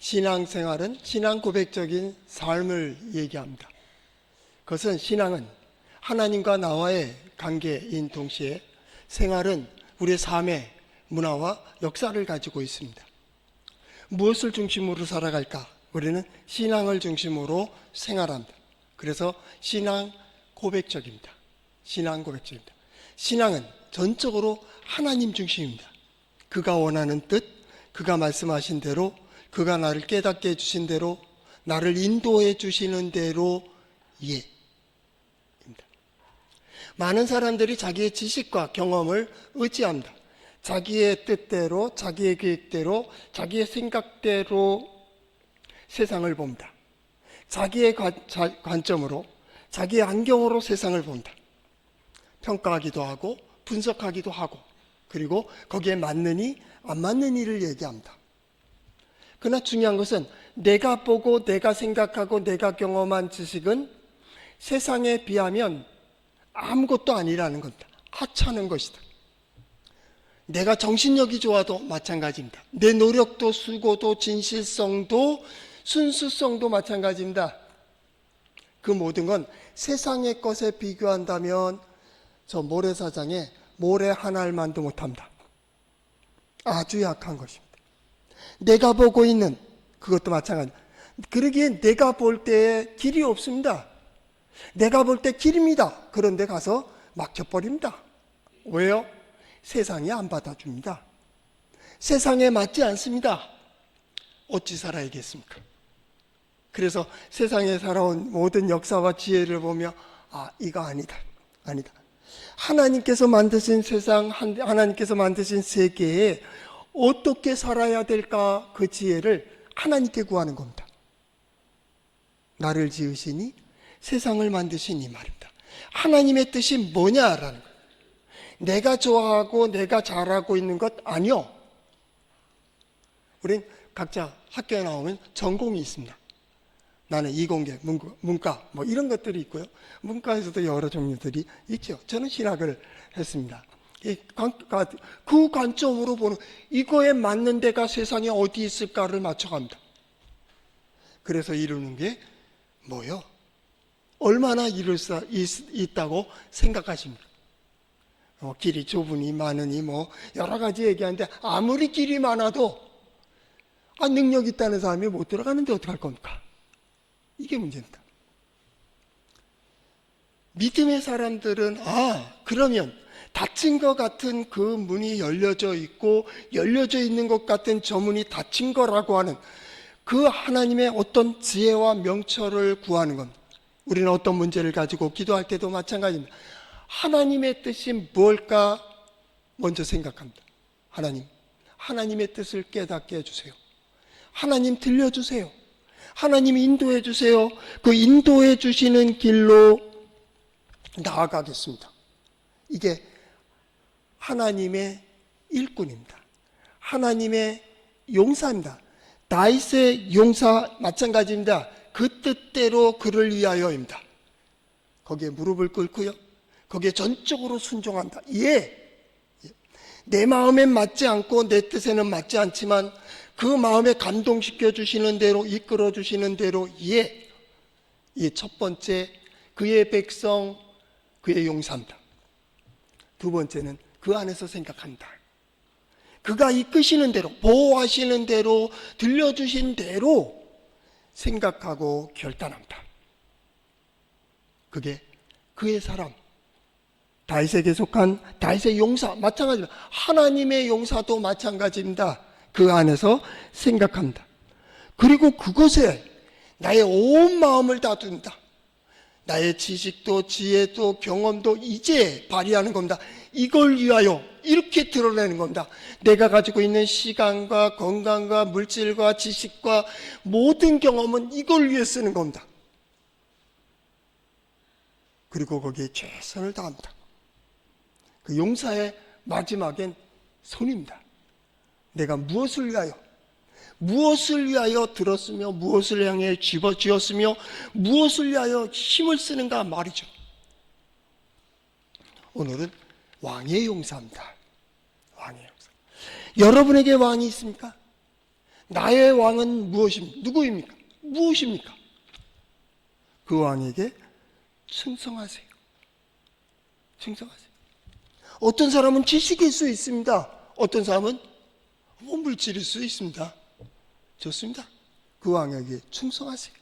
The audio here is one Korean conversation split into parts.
신앙생활은 신앙 고백적인 삶을 얘기합니다. 그것은 신앙은 하나님과 나와의 관계인 동시에 생활은 우리의 삶의 문화와 역사를 가지고 있습니다. 무엇을 중심으로 살아갈까? 우리는 신앙을 중심으로 생활합니다. 그래서 신앙 고백적입니다. 신앙 고백적입니다. 신앙은 전적으로 하나님 중심입니다. 그가 원하는 뜻, 그가 말씀하신 대로, 그가 나를 깨닫게 해주신 대로, 나를 인도해 주시는 대로 예입니다. 많은 사람들이 자기의 지식과 경험을 의지합니다. 자기의 뜻대로, 자기의 계획대로, 자기의 생각대로 세상을 봅니다. 자기의 관점으로, 자기의 안경으로 세상을 봅니다. 평가하기도 하고 분석하기도 하고, 그리고 거기에 맞느니 안 맞는 일을 얘기합니다. 그러나 중요한 것은 내가 보고 내가 생각하고 내가 경험한 지식은 세상에 비하면 아무것도 아니라는 겁니다. 하찮은 것이다. 내가 정신력이 좋아도 마찬가지입니다. 내 노력도 수고도 진실성도 순수성도 마찬가지입니다. 그 모든 건 세상의 것에 비교한다면 저 모래사장에 모래 한 알만도 못합니다. 아주 약한 것입니다. 내가 보고 있는 그것도 마찬가지입니다. 그러기에 내가 볼 때에 길이 없습니다. 내가 볼 때 길입니다. 그런데 가서 막혀버립니다. 왜요? 세상이 안 받아줍니다. 세상에 맞지 않습니다. 어찌 살아야겠습니까? 그래서 세상에 살아온 모든 역사와 지혜를 보며 이거 아니다. 하나님께서 만드신 세상, 하나님께서 만드신 세계에 어떻게 살아야 될까? 그 지혜를 하나님께 구하는 겁니다. 나를 지으시니 세상을 만드시니 말입니다. 하나님의 뜻이 뭐냐라는 거예요. 내가 좋아하고 내가 잘하고 있는 것 아니요. 우린 각자 학교에 나오면 전공이 있습니다. 나는 이공계, 문과 뭐 이런 것들이 있고요. 문과에서도 여러 종류들이 있죠. 저는 신학을 했습니다. 그 관점으로 보는 이거에 맞는 데가 세상에 어디 있을까를 맞춰갑니다. 그래서 이루는 게 뭐요? 얼마나 이룰 수 있다고 생각하십니까? 길이 좁으니 많으니 뭐 여러 가지 얘기하는데 아무리 길이 많아도 능력 있다는 사람이 못 들어가는데 어떡할 겁니까? 이게 문제입니다. 믿음의 사람들은 그러면 닫힌 것 같은 그 문이 열려져 있고 열려져 있는 것 같은 저 문이 닫힌 거라고 하는 그 하나님의 어떤 지혜와 명철을 구하는 겁니다. 우리는 어떤 문제를 가지고 기도할 때도 마찬가지입니다. 하나님의 뜻이 뭘까 먼저 생각합니다. 하나님의 뜻을 깨닫게 해주세요. 하나님 들려주세요. 하나님 인도해 주세요. 그 인도해 주시는 길로 나아가겠습니다. 이게 하나님의 일꾼입니다. 하나님의 용사입니다. 다윗의 용사 마찬가지입니다. 그 뜻대로 그를 위하여입니다. 거기에 무릎을 꿇고요. 거기에 전적으로 순종한다. 내 마음엔 맞지 않고 내 뜻에는 맞지 않지만 그 마음에 감동시켜 주시는 대로 이끌어 주시는 대로 이 첫 번째 그의 백성 그의 용사입니다. 두 번째는 그 안에서 생각한다. 그가 이끄시는 대로 보호하시는 대로 들려주신 대로 생각하고 결단합니다. 그게 그의 사람 다윗에게 속한 다윗의 용사 마찬가지입니다. 하나님의 용사도 마찬가지입니다. 그 안에서 생각합니다. 그리고 그곳에 나의 온 마음을 다 둔다. 나의 지식도 지혜도 경험도 이제 발휘하는 겁니다. 이걸 위하여 이렇게 드러내는 겁니다. 내가 가지고 있는 시간과 건강과 물질과 지식과 모든 경험은 이걸 위해 쓰는 겁니다. 그리고 거기에 최선을 다합니다. 그 용사의 마지막엔 손입니다. 내가 무엇을 위하여 들었으며 무엇을 향해 집어쥐었으며 무엇을 위하여 힘을 쓰는가 말이죠. 오늘은 왕의 용사입니다. 왕의 용사. 여러분에게 왕이 있습니까? 나의 왕은 누구입니까? 무엇입니까? 그 왕에게 충성하세요. 충성하세요. 어떤 사람은 지식일 수 있습니다. 어떤 사람은 물질일 수 있습니다. 좋습니다. 그 왕에게 충성하세요.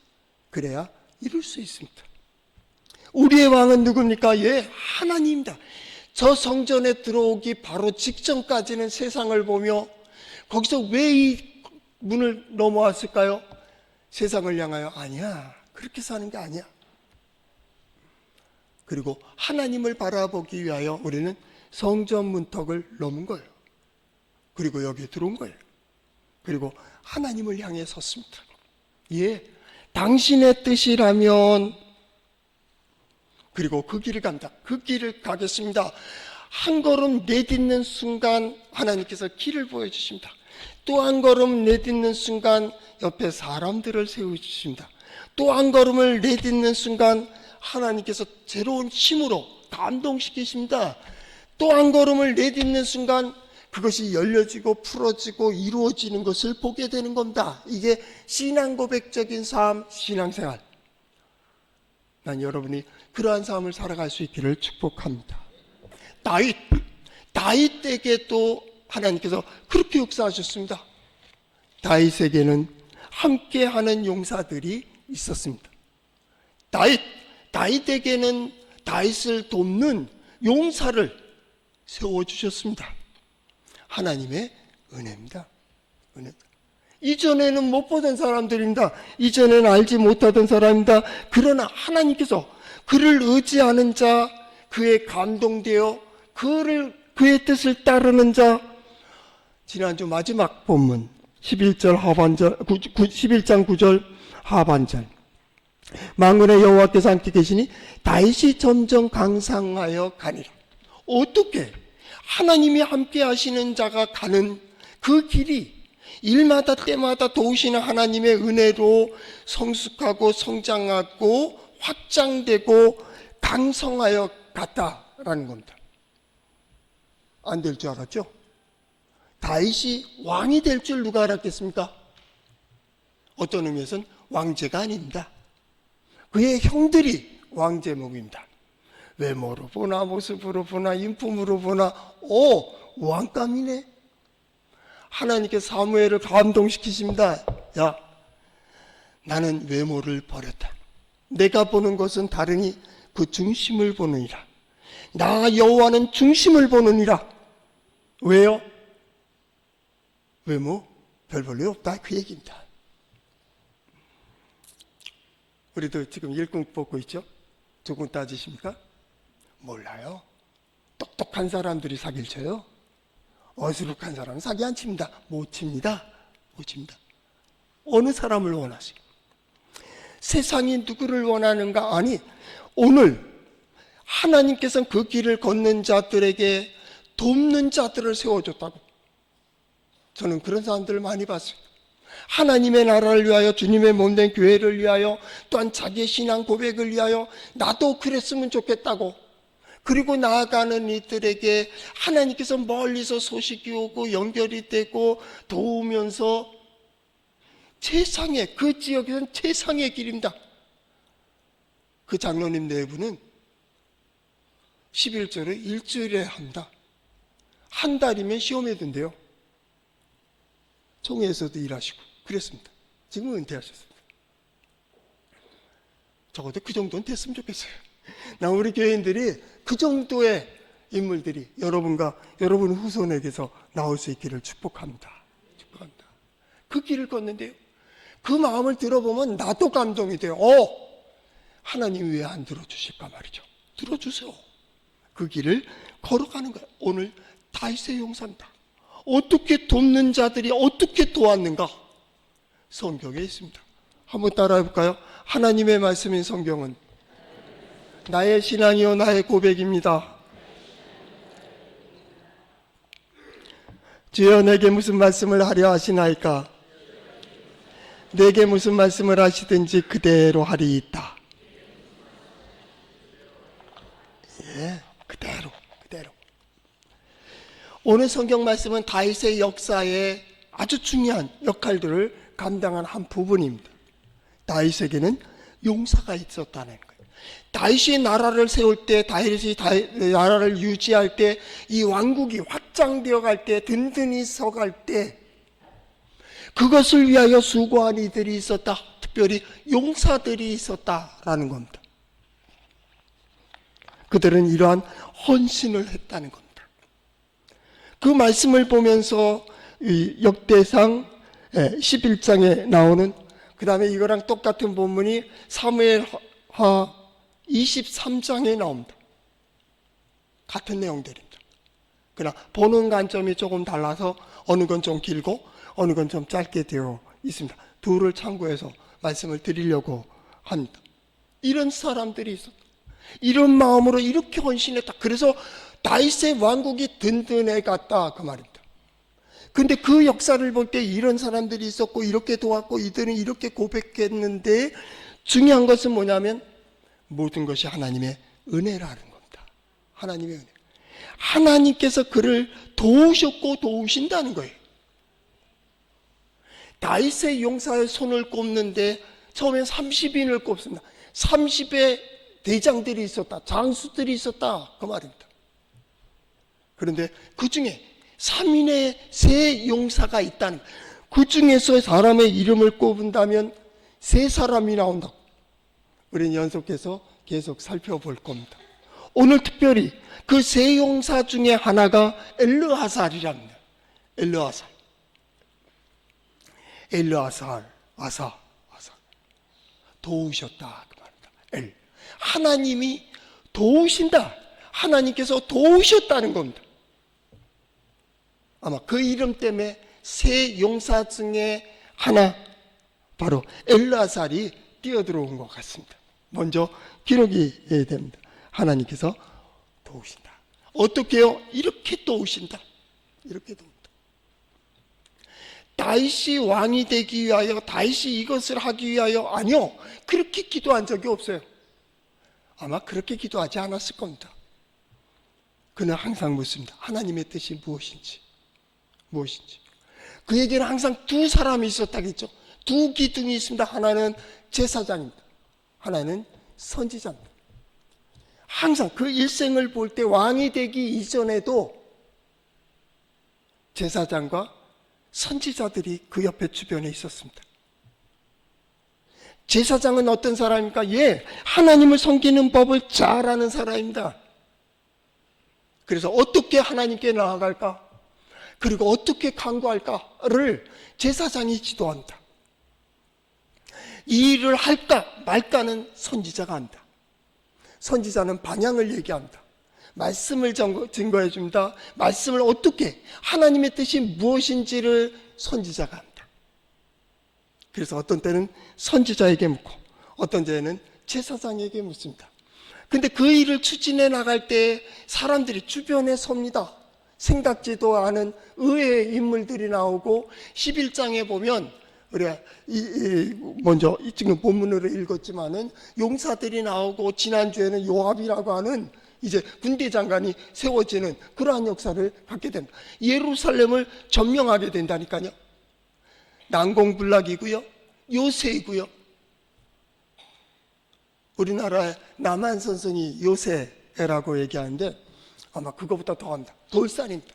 그래야 이룰 수 있습니다. 우리의 왕은 누굽니까? 예, 하나님입니다. 저 성전에 들어오기 바로 직전까지는 세상을 보며 거기서 왜 이 문을 넘어왔을까요? 세상을 향하여? 아니야. 그렇게 사는 게 아니야. 그리고 하나님을 바라보기 위하여 우리는 성전 문턱을 넘은 거예요. 그리고 여기에 들어온 거예요. 그리고 하나님을 향해 섰습니다. 예, 당신의 뜻이라면 그리고 그 길을 간다. 그 길을 가겠습니다. 한 걸음 내딛는 순간 하나님께서 길을 보여주십니다. 또 한 걸음 내딛는 순간 옆에 사람들을 세워주십니다. 또 한 걸음을 내딛는 순간 하나님께서 새로운 힘으로 감동시키십니다. 또 한 걸음을 내딛는 순간 그것이 열려지고 풀어지고 이루어지는 것을 보게 되는 겁니다. 이게 신앙 고백적인 삶, 신앙생활. 난 여러분이 그러한 삶을 살아갈 수 있기를 축복합니다. 다윗에게도 하나님께서 그렇게 역사하셨습니다. 다윗에게는 함께하는 용사들이 있었습니다. 다윗에게는 다윗을 돕는 용사를 세워주셨습니다. 하나님의 은혜입니다. 은혜. 이전에는 못 보던 사람들입니다. 이전에는 알지 못하던 사람입니다. 그러나 하나님께서 그를 의지하는 자, 그에 감동되어 그의 뜻을 따르는 자, 지난주 마지막 본문 11장 9절 하반절 만군의 여호와께서 함께 계시니 다윗이 점점 강상하여 가니라. 어떻게 하나님이 함께 하시는 자가 가는 그 길이 일마다 때마다 도우시는 하나님의 은혜로 성숙하고 성장하고 확장되고 강성하여 갔다라는 겁니다. 안 될 줄 알았죠? 다윗이 왕이 될 줄 누가 알았겠습니까? 어떤 의미에서는 왕제가 아닙니다. 그의 형들이 왕제목입니다. 외모로 보나 모습으로 보나 인품으로 보나 왕감이네. 하나님께서 사무엘을 감동시키십니다. 야, 나는 외모를 버렸다. 내가 보는 것은 다르니 그 중심을 보느니라. 나 여호와는 중심을 보느니라. 왜요? 외모 별 볼 일 없다 그 얘기입니다. 우리도 지금 일꾼 뽑고 있죠? 조금 따지십니까? 몰라요. 똑똑한 사람들이 사기를 쳐요. 어수룩한 사람은 사기 안 칩니다. 못 칩니다. 못 칩니다. 어느 사람을 원하세요? 세상이 누구를 원하는가? 아니, 오늘 하나님께서는 그 길을 걷는 자들에게 돕는 자들을 세워줬다고. 저는 그런 사람들을 많이 봤어요. 하나님의 나라를 위하여, 주님의 몸된 교회를 위하여, 또한 자기의 신앙 고백을 위하여 나도 그랬으면 좋겠다고. 그리고 나아가는 이들에게 하나님께서 멀리서 소식이 오고 연결이 되고 도우면서 최상의, 그 지역에서는 최상의 길입니다. 그 장로님 내부는 11조를 일주일에 합니다. 한 달이면 시험에 든대요. 총회에서도 일하시고 그랬습니다. 지금 은퇴하셨습니다. 적어도 그 정도는 됐으면 좋겠어요. 나 우리 교인들이 그 정도의 인물들이 여러분 후손에게서 나올 수 있기를 축복합니다. 축복합니다. 그 길을 걷는데요. 그 마음을 들어보면 나도 감동이 돼요. 하나님 왜 안 들어주실까 말이죠. 들어주세요. 그 길을 걸어가는 거예요. 오늘 다윗의 용사입니다. 어떻게 돕는 자들이 어떻게 도왔는가? 성경에 있습니다. 한번 따라해 볼까요? 하나님의 말씀인 성경은 나의 신앙이요 나의 고백입니다. 주여 내게 무슨 말씀을 하려 하시나이까? 내게 무슨 말씀을 하시든지 그대로 하리이다. 예, 그대로. 오늘 성경 말씀은 다윗의 역사의 아주 중요한 역할들을 감당한 한 부분입니다. 다윗에게는 용사가 있었다는 거예요. 다윗이 나라를 세울 때, 다윗이 나라를 유지할 때, 이 왕국이 확장되어 갈 때, 든든히 서갈 때, 그것을 위하여 수고한 이들이 있었다. 특별히 용사들이 있었다라는 겁니다. 그들은 이러한 헌신을 했다는 겁니다. 그 말씀을 보면서 이 역대상 11장에 나오는, 그 다음에 이거랑 똑같은 본문이 사무엘하 23장에 나옵니다. 같은 내용들입니다. 그러나 보는 관점이 조금 달라서 어느 건 좀 길고 어느 건 좀 짧게 되어 있습니다. 둘을 참고해서 말씀을 드리려고 합니다. 이런 사람들이 있었다. 이런 마음으로 이렇게 헌신했다. 그래서 다윗의 왕국이 든든해 갔다, 그 말입니다. 근데 그 역사를 볼 때 이런 사람들이 있었고 이렇게 도왔고 이들은 이렇게 고백했는데, 중요한 것은 뭐냐면 모든 것이 하나님의 은혜라는 겁니다. 하나님의 은혜. 하나님께서 그를 도우셨고 도우신다는 거예요. 다윗의 용사의 손을 꼽는데 처음엔 30인을 꼽습니다. 30의 대장들이 있었다, 장수들이 있었다, 그 말입니다. 그런데 그 중에 3인의 세 용사가 있다는, 그 중에서 사람의 이름을 꼽은다면 세 사람이 나온다. 우리는 연속해서 계속 살펴볼 겁니다. 오늘 특별히 그 세 용사 중에 하나가 엘르아살이랍니다. 엘르아살, 아사. 도우셨다, 그 말입니다. 하나님이 도우신다. 하나님께서 도우셨다는 겁니다. 아마 그 이름 때문에 세 용사 중에 하나, 바로 엘르아살이 뛰어들어온 것 같습니다. 먼저 기록이 됩니다. 하나님께서 도우신다. 어떻게요? 이렇게 도우신다. 이렇게 도우신다. 다윗이 왕이 되기 위하여, 다윗이 이것을 하기 위하여, 아니요, 그렇게 기도한 적이 없어요. 아마 그렇게 기도하지 않았을 겁니다. 그는 항상 묻습니다. 하나님의 뜻이 무엇인지. 그에게는 항상 두 사람이 있었다겠죠. 두 기둥이 있습니다. 하나는 제사장입니다. 하나는 선지자입니다. 항상 그 일생을 볼 때 왕이 되기 이전에도 제사장과 선지자들이 그 옆에 주변에 있었습니다. 제사장은 어떤 사람입니까? 하나님을 섬기는 법을 잘 아는 사람입니다. 그래서 어떻게 하나님께 나아갈까? 그리고 어떻게 간구할까를 제사장이 지도한다. 이 일을 할까 말까는 선지자가 한다. 선지자는 방향을 얘기합니다. 말씀을 증거해 줍니다. 말씀을 어떻게, 하나님의 뜻이 무엇인지를 선지자가 합니다. 그래서 어떤 때는 선지자에게 묻고 어떤 때는 제사장에게 묻습니다. 근데 그 일을 추진해 나갈 때 사람들이 주변에 섭니다. 생각지도 않은 의외의 인물들이 나오고, 11장에 보면 우리가 먼저 지금 본문으로 읽었지만은 용사들이 나오고, 지난주에는 요압이라고 하는 이제 군대 장관이 세워지는 그러한 역사를 갖게 됩니다. 예루살렘을 점령하게 된다니까요. 난공불락이고요, 요새이고요. 우리나라의 남한 선생이 요새라고 얘기하는데 아마 그거보다 더합니다. 돌산입니다.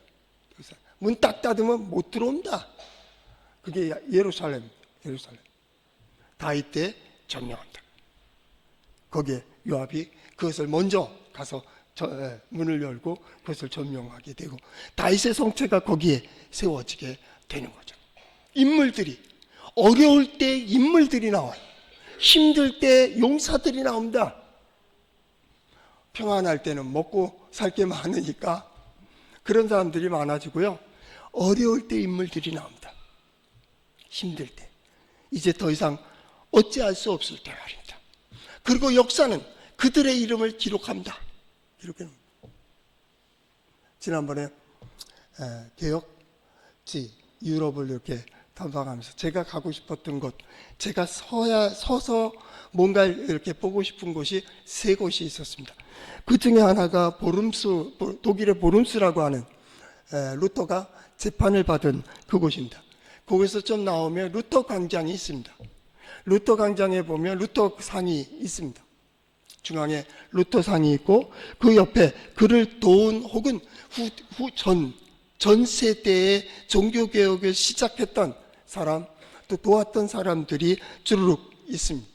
문 딱 닫으면 못 들어온다. 그게 예루살렘. 다윗 때 점령한다. 거기에 요압이 그것을 먼저 가서 문을 열고 그것을 점령하게 되고, 다윗의 성체가 거기에 세워지게 되는 거죠. 인물들이, 어려울 때 인물들이 나와요. 힘들 때 용사들이 나옵니다. 평안할 때는 먹고 살 게 많으니까 그런 사람들이 많아지고요. 어려울 때 인물들이 나옵니다. 힘들 때, 이제 더 이상 어찌할 수 없을 때 말입니다. 그리고 역사는 그들의 이름을 기록합니다. 지난번에 개혁지 유럽을 이렇게 탐방하면서 제가 가고 싶었던 곳, 제가 서서 뭔가 이렇게 보고 싶은 곳이 세 곳이 있었습니다. 그 중에 하나가 독일의 보름스라고 하는 루터가 재판을 받은 그곳입니다. 거기서 좀 나오면 루터 광장이 있습니다. 루터 광장에 보면 루터 상이 있습니다. 중앙에 루터 상이 있고 그 옆에 그를 도운 혹은 전 세대의 종교개혁을 시작했던 사람, 또 도왔던 사람들이 주르륵 있습니다.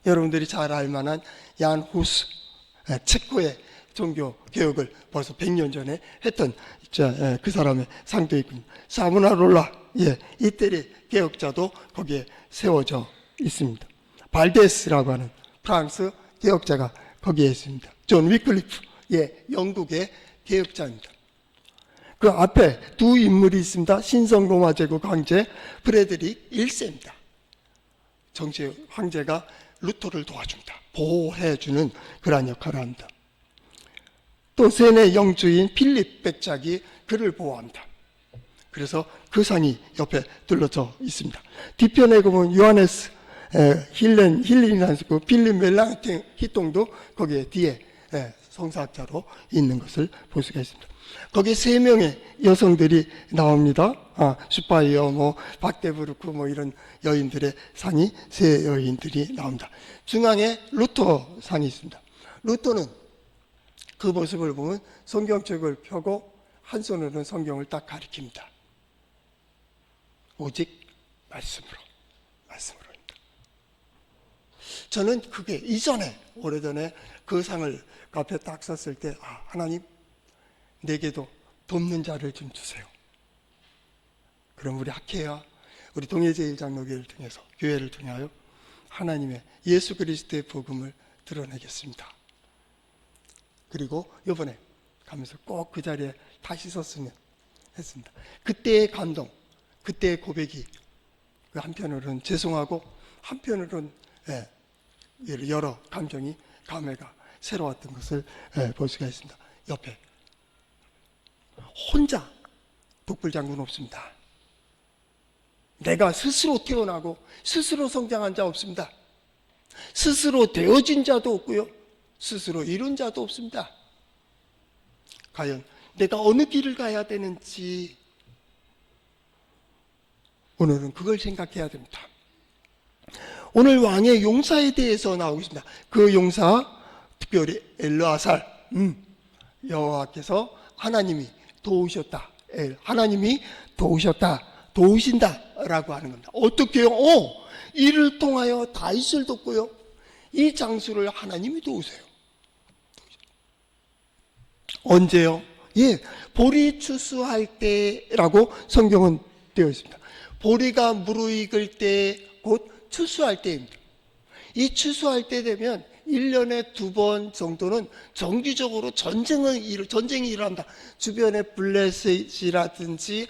여러분들이 잘 알만한 얀 후스, 체코의 종교개혁을 벌써 100년 전에 했던 그 사람의 상도 있군요. 사브나롤라, 이태리 개혁자도 거기에 세워져 있습니다. 발데스라고 하는 프랑스 개혁자가 거기에 있습니다. 존 위클리프, 영국의 개혁자입니다. 그 앞에 두 인물이 있습니다. 신성 로마 제국 황제 프레드릭 1세입니다. 정치 황제가 루터를 도와줍니다. 보호해주는 그러한 역할을 합니다. 또 세네 영주인 필립 백작이 그를 보호합니다. 그래서 그 상이 옆에 둘러져 있습니다. 뒤편에 보면 요하네스 힐렌이라는 그 필립 멜랑팅 히통도 거기에 뒤에 성사학자로 있는 것을 볼 수가 있습니다. 거기에 3명의 여성들이 나옵니다. 슈파이어, 박데브루크 이런 여인들의 상이 3 여인들이 나옵니다. 중앙에 루터 상이 있습니다. 루터는 그 모습을 보면 성경책을 펴고 한 손으로는 성경을 딱 가리킵니다. 오직 말씀으로입니다. 저는 그게 이전에 오래전에 그 상을 앞에 딱 섰을 때 하나님 내게도 돕는 자를 좀 주세요. 그럼 우리 학회와 우리 동해제일장로교회를 통해서 교회를 통하여 하나님의 예수 그리스도의 복음을 드러내겠습니다. 그리고 이번에 가면서 꼭 그 자리에 다시 섰으면 했습니다. 그때의 감동, 그때의 고백이 한편으로는 죄송하고 한편으로는 여러 감정이 감회가 새로웠던 것을 볼 수가 있습니다. 옆에 혼자 독불장군 없습니다. 내가 스스로 태어나고 스스로 성장한 자 없습니다. 스스로 되어진 자도 없고요. 스스로 이룬 자도 없습니다. 과연 내가 어느 길을 가야 되는지 오늘은 그걸 생각해야 됩니다. 오늘 왕의 용사에 대해서 나오겠습니다. 그 용사 특별히 엘르아살, 여호와께서 하나님이 도우셨다. 하나님이 도우신다라고 하는 겁니다. 어떻게요? 이를 통하여 다윗을 돕고요. 이 장수를 하나님이 도우세요. 언제요? 보리 추수할 때라고 성경은 되어 있습니다. 보리가 무르익을 때 곧 추수할 때입니다. 이 추수할 때 되면 1년에 2번 정도는 정기적으로 전쟁이 일어난다. 주변에 블레셋이라든지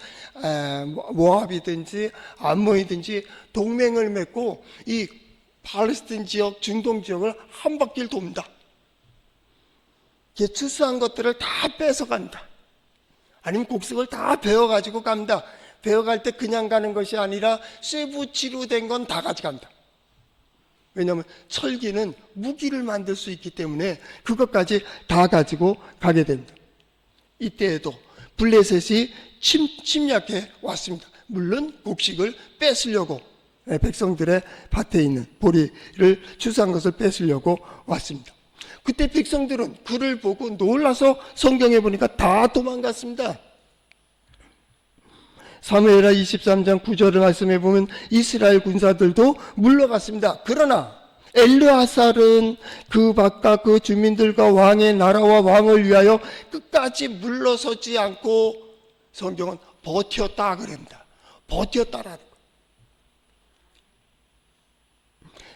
모압이든지 암몬이든지 동맹을 맺고 이 팔레스틴 지역, 중동 지역을 한 바퀴를 돕니다. 추수한 것들을 다 뺏어갑니다. 아니면 곡식을 다 베어가지고 갑니다. 베어갈 때 그냥 가는 것이 아니라 쇠붙이로 된 건 다 가져갑니다. 왜냐하면 철기는 무기를 만들 수 있기 때문에 그것까지 다 가지고 가게 됩니다. 이때에도 블레셋이 침략해 왔습니다. 물론 곡식을 뺏으려고 백성들의 밭에 있는 보리를 추수한 것을 뺏으려고 왔습니다. 그때 백성들은 그를 보고 놀라서 성경에 보니까 다 도망갔습니다. 사무엘하 23장 9절을 말씀해 보면 이스라엘 군사들도 물러갔습니다. 그러나 엘르아살은 그 바깥 그 주민들과 왕의 나라와 왕을 위하여 끝까지 물러서지 않고 성경은 버텼다 그럽니다. 버텼다라는 거.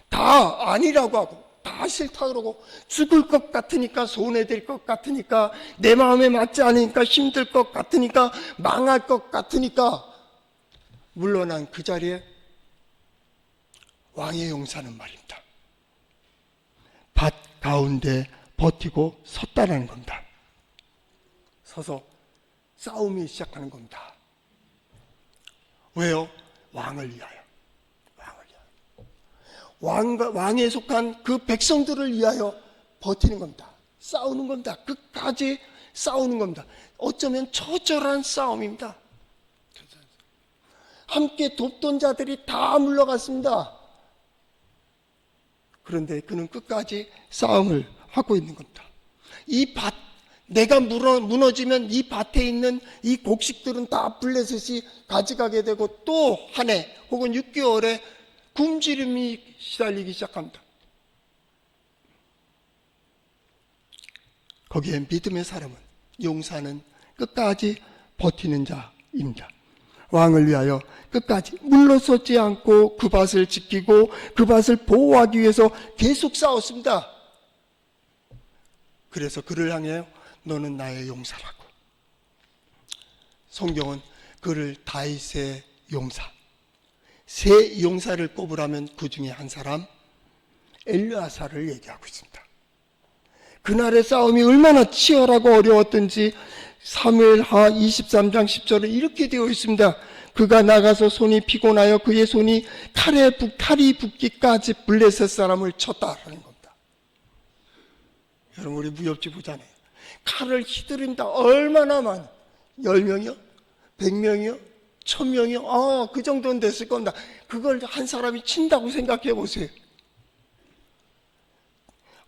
다 아니라고 하고 다 싫다 그러고 죽을 것 같으니까 손해될 것 같으니까 내 마음에 맞지 않으니까 힘들 것 같으니까 망할 것 같으니까 물러난 그 자리에 왕의 용사는 말입니다. 밭 가운데 버티고 섰다는 겁니다. 서서 싸움이 시작하는 겁니다. 왜요? 왕을 위하여. 왕에 속한 그 백성들을 위하여 버티는 겁니다. 싸우는 겁니다. 끝까지 싸우는 겁니다. 어쩌면 처절한 싸움입니다. 함께 돕던 자들이 다 물러갔습니다. 그런데 그는 끝까지 싸움을 하고 있는 겁니다. 이 밭, 내가 무너지면 이 밭에 있는 이 곡식들은 다 블레셋이 가져가게 되고 또 한 해 혹은 6개월에 굶주림이 시달리기 시작합니다. 거기에 믿음의 사람은, 용사는 끝까지 버티는 자입니다. 왕을 위하여 끝까지 물러서지 않고 그 밭을 지키고 그 밭을 보호하기 위해서 계속 싸웠습니다. 그래서 그를 향해 너는 나의 용사라고. 성경은 그를 다윗의 용사, 세 용사를 꼽으라면 그 중에 한 사람 엘르아사를 얘기하고 있습니다. 그날의 싸움이 얼마나 치열하고 어려웠던지 사무엘하 23장 10절에 이렇게 되어 있습니다. 그가 나가서 손이 피곤하여 그의 손이 칼이 붓기까지 블레셋 사람을 쳤다라는 겁니다. 여러분, 우리 무협지 보잖아요. 칼을 휘두른다. 얼마나 많아? 10명이요? 100명이요? 1000명이요? 그 정도는 됐을 겁니다. 그걸 한 사람이 친다고 생각해 보세요.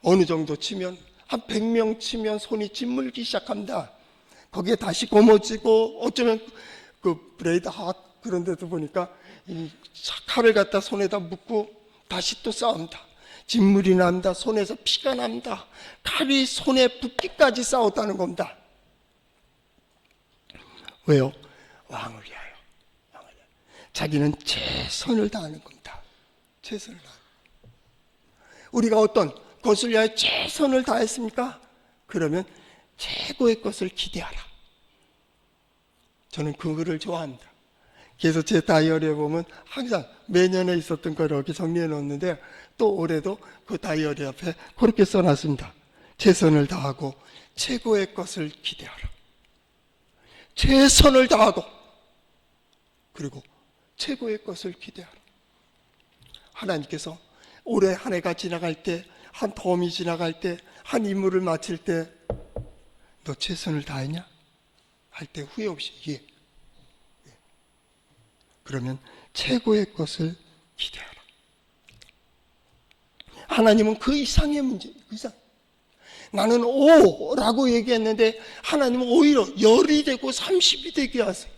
어느 정도 치면, 한 100명 치면 손이 짓물기 시작합니다. 거기에 다시 고무지고, 어쩌면 그 브레이드 핫 그런 데도 보니까 이 칼을 갖다 손에다 묶고 다시 또 싸웁니다. 진물이 납니다. 손에서 피가 납니다. 칼이 손에 붓기까지 싸웠다는 겁니다. 왜요? 왕을 위하여. 자기는 최선을 다하는 겁니다. 최선을 다하는. 우리가 어떤 것을 위하여 최선을 다했습니까? 그러면 최고의 것을 기대하라. 저는 그거를 좋아합니다. 그래서 제 다이어리에 보면 항상 매년에 있었던 걸 이렇게 정리해 놓는데 또 올해도 그 다이어리 앞에 그렇게 써놨습니다. 최선을 다하고 최고의 것을 기대하라. 최선을 다하고 그리고 최고의 것을 기대하라. 하나님께서 올해 한 해가 지나갈 때, 한 덤이 지나갈 때, 한 임무를 마칠 때 너 최선을 다했냐? 할 때 후회 없이 예. 그러면 최고의 것을 기대하라. 하나님은 그 이상의 문제, 그 이상. 나는 5라고 얘기했는데 하나님은 오히려 10이 되고 30이 되게 하세요.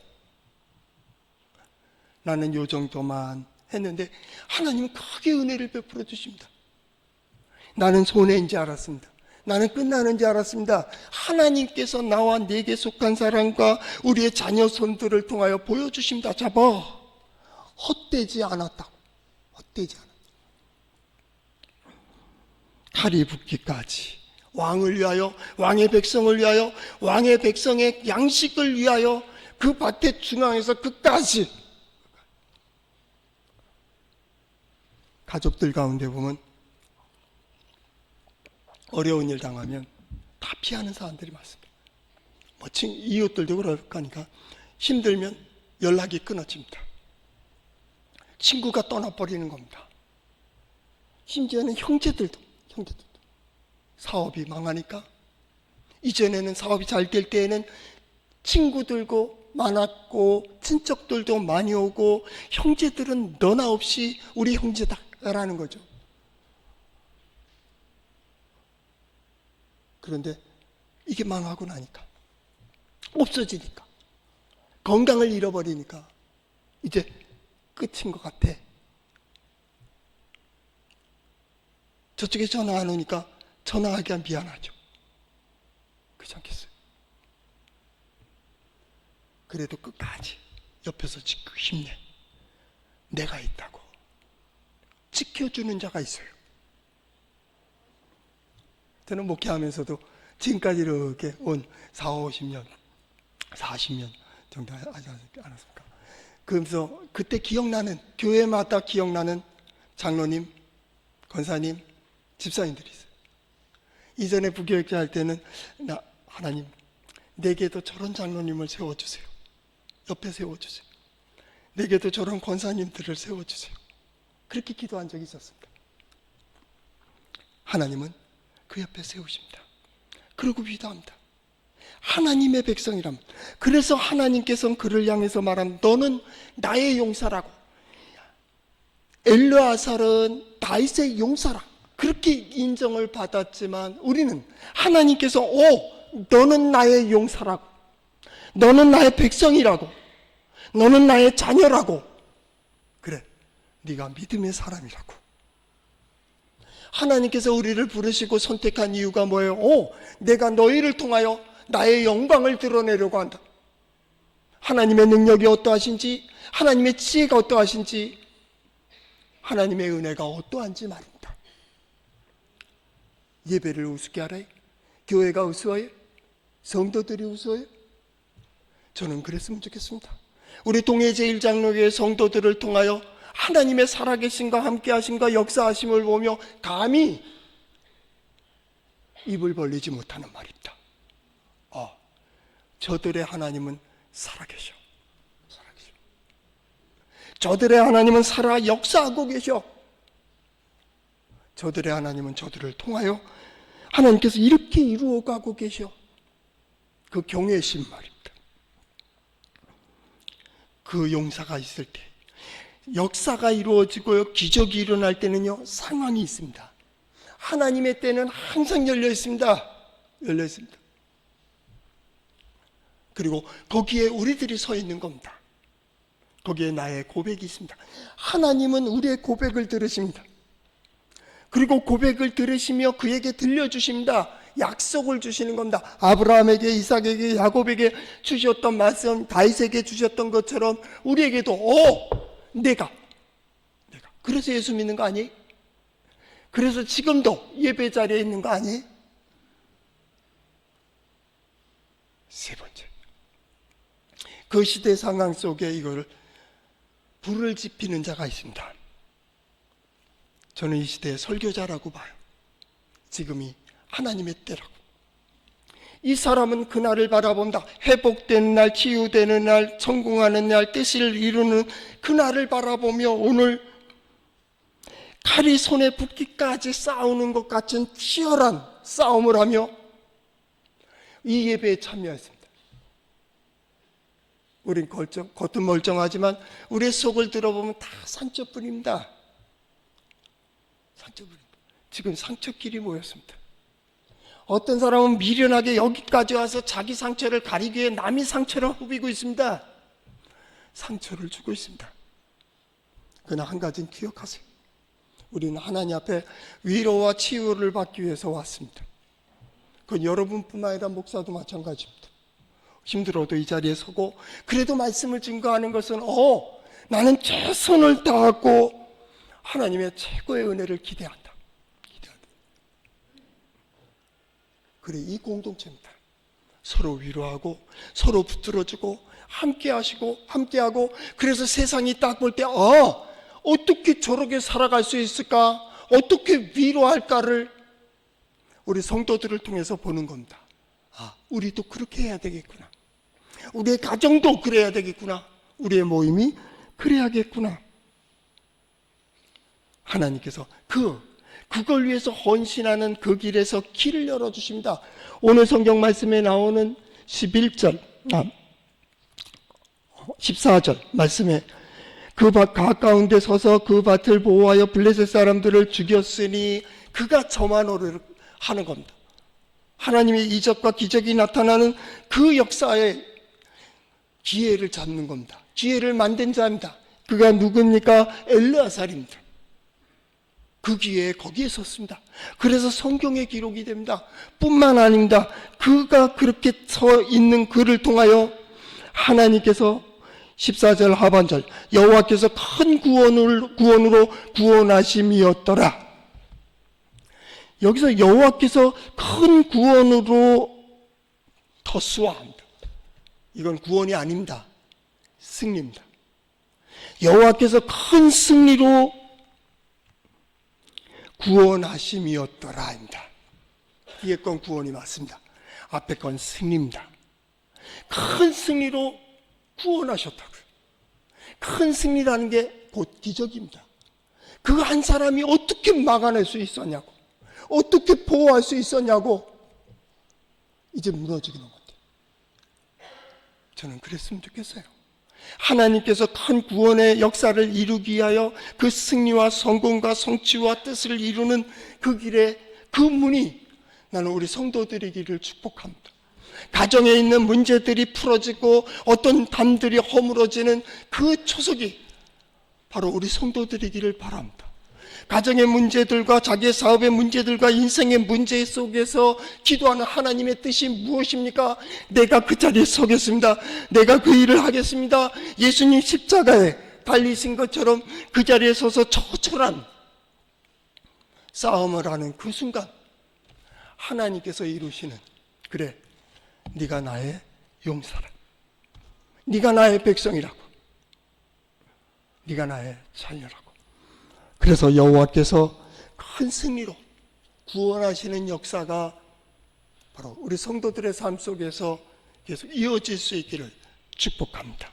나는 요 정도만 했는데 하나님은 크게 은혜를 베풀어 주십니다. 나는 손해인 줄 알았습니다. 나는 끝나는 줄 알았습니다. 하나님께서 나와 내게 속한 사람과 우리의 자녀 손들을 통하여 보여주십니다. 잡아. 헛되지 않았다고. 헛되지 않았다. 칼이 붓기까지 왕을 위하여, 왕의 백성을 위하여, 왕의 백성의 양식을 위하여 그 밭의 중앙에서 끝까지. 가족들 가운데 보면 어려운 일 당하면 다 피하는 사람들이 많습니다. 이웃들도 그러니까 힘들면 연락이 끊어집니다. 친구가 떠나버리는 겁니다. 심지어는 형제들도 사업이 망하니까 이전에는 사업이 잘 될 때에는 친구들도 많았고 친척들도 많이 오고 형제들은 너나 없이 우리 형제다라는 거죠. 그런데 이게 망하고 나니까 없어지니까 건강을 잃어버리니까 이제 끝인 것 같아. 저쪽에 전화 안 오니까 전화하기가 미안하죠. 그렇지 않겠어요? 그래도 끝까지 옆에서 지키고 힘내. 내가 있다고 지켜주는 자가 있어요. 저는 목회하면서도 지금까지 이렇게 온 40년 정도 하지 않았습니까? 그러면서 그때 기억나는, 교회마다 기억나는 장로님, 권사님, 집사님들이 있어요. 이전에 부교육자 할 때는 하나님 내게도 저런 장로님을 세워주세요. 옆에 세워주세요. 내게도 저런 권사님들을 세워주세요. 그렇게 기도한 적이 있었습니다. 하나님은 그 옆에 세우십니다. 그러고 기도합니다. 하나님의 백성이라면. 그래서 하나님께서는 그를 향해서 말하면 너는 나의 용사라고. 엘르아살은 다윗의 용사라 그렇게 인정을 받았지만 우리는 하나님께서 너는 나의 용사라고, 너는 나의 백성이라고, 너는 나의 자녀라고, 그래 네가 믿음의 사람이라고. 하나님께서 우리를 부르시고 선택한 이유가 뭐예요? 내가 너희를 통하여 나의 영광을 드러내려고 한다. 하나님의 능력이 어떠하신지, 하나님의 지혜가 어떠하신지, 하나님의 은혜가 어떠한지 말입니다. 예배를 우습게 알아요? 교회가 우스워요? 성도들이 우스워요? 저는 그랬으면 좋겠습니다. 우리 동해 제1장로교회 성도들을 통하여 하나님의 살아계심과 함께하심과 역사하심을 보며 감히 입을 벌리지 못하는 말입니다. 저들의 하나님은 살아계셔. 저들의 하나님은 살아 역사하고 계셔. 저들의 하나님은 저들을 통하여 하나님께서 이렇게 이루어가고 계셔. 그 경외심 말입니다. 그 용사가 있을 때, 역사가 이루어지고요, 기적이 일어날 때는요, 상황이 있습니다. 하나님의 때는 항상 열려 있습니다. 열려 있습니다. 그리고 거기에 우리들이 서 있는 겁니다. 거기에 나의 고백이 있습니다. 하나님은 우리의 고백을 들으십니다. 그리고 고백을 들으시며 그에게 들려주십니다. 약속을 주시는 겁니다. 아브라함에게, 이삭에게, 야곱에게 주셨던 말씀, 다윗에게 주셨던 것처럼 우리에게도 내가 그래서 예수 믿는 거 아니에요? 그래서 지금도 예배 자리에 있는 거 아니에요? 세 번째, 그 시대 상황 속에 이걸 불을 지피는 자가 있습니다. 저는 이 시대의 설교자라고 봐요. 지금이 하나님의 때라고. 이 사람은 그날을 바라본다. 회복되는 날, 치유되는 날, 성공하는 날, 뜻을 이루는 그날을 바라보며 오늘 칼이 손에 붙기까지 싸우는 것 같은 치열한 싸움을 하며 이 예배에 참여했습니다. 우린 겉은 멀쩡하지만 우리의 속을 들어보면 다 상처뿐입니다. 상처뿐입니다. 지금 상처끼리 모였습니다. 어떤 사람은 미련하게 여기까지 와서 자기 상처를 가리기 위해 남의 상처를 후비고 있습니다. 상처를 주고 있습니다. 그러나 한 가지는 기억하세요. 우리는 하나님 앞에 위로와 치유를 받기 위해서 왔습니다. 그건 여러분뿐만 아니라 목사도 마찬가지입니다. 힘들어도 이 자리에 서고 그래도 말씀을 증거하는 것은 나는 최선을 다하고 하나님의 최고의 은혜를 기대한다. 그래, 이 공동체입니다. 서로 위로하고 서로 붙들어주고 함께하고 그래서 세상이 딱 볼 때 어떻게 저렇게 살아갈 수 있을까? 어떻게 위로할까를 우리 성도들을 통해서 보는 겁니다. 우리도 그렇게 해야 되겠구나. 우리의 가정도 그래야 되겠구나. 우리의 모임이 그래야겠구나. 하나님께서 그걸 위해서 헌신하는 그 길에서 길을 열어주십니다. 오늘 성경 말씀에 나오는 14절 말씀에 그 밭 가까운데 서서 그 밭을 보호하여 블레셋 사람들을 죽였으니 그가 저만호를 하는 겁니다. 하나님의 이적과 기적이 나타나는 그 역사에 기회를 잡는 겁니다. 기회를 만든 자입니다. 그가 누굽니까? 엘르아살입니다. 그 기회에 거기에 섰습니다. 그래서 성경의 기록이 됩니다. 뿐만 아닙니다. 그가 그렇게 서 있는 그를 통하여 하나님께서 14절 하반절 여호와께서 큰 구원으로 구원하심이었더라. 여기서 여호와께서 큰 구원으로 터수화합니다. 이건 구원이 아닙니다. 승리입니다. 여호와께서 큰 승리로 구원하심이었더라입니다. 뒤에 건 구원이 맞습니다. 앞에 건 승리입니다. 큰 승리로 구원하셨다고요. 큰 승리라는 게 곧 기적입니다. 그 한 사람이 어떻게 막아낼 수 있었냐고, 어떻게 보호할 수 있었냐고, 이제 무너지는 것 같아요. 저는 그랬으면 좋겠어요. 하나님께서 큰 구원의 역사를 이루기 위하여 그 승리와 성공과 성취와 뜻을 이루는 그 길에 그 문이 나는 우리 성도들이기를 축복합니다. 가정에 있는 문제들이 풀어지고 어떤 담들이 허물어지는 그 초석이 바로 우리 성도들이기를 바랍니다. 가정의 문제들과 자기의 사업의 문제들과 인생의 문제 속에서 기도하는 하나님의 뜻이 무엇입니까? 내가 그 자리에 서겠습니다. 내가 그 일을 하겠습니다. 예수님 십자가에 달리신 것처럼 그 자리에 서서 처절한 싸움을 하는 그 순간 하나님께서 이루시는, 그래, 네가 나의 용사라, 네가 나의 백성이라고, 네가 나의 자녀라고. 그래서 여호와께서 큰 승리로 구원하시는 역사가 바로 우리 성도들의 삶 속에서 계속 이어질 수 있기를 축복합니다.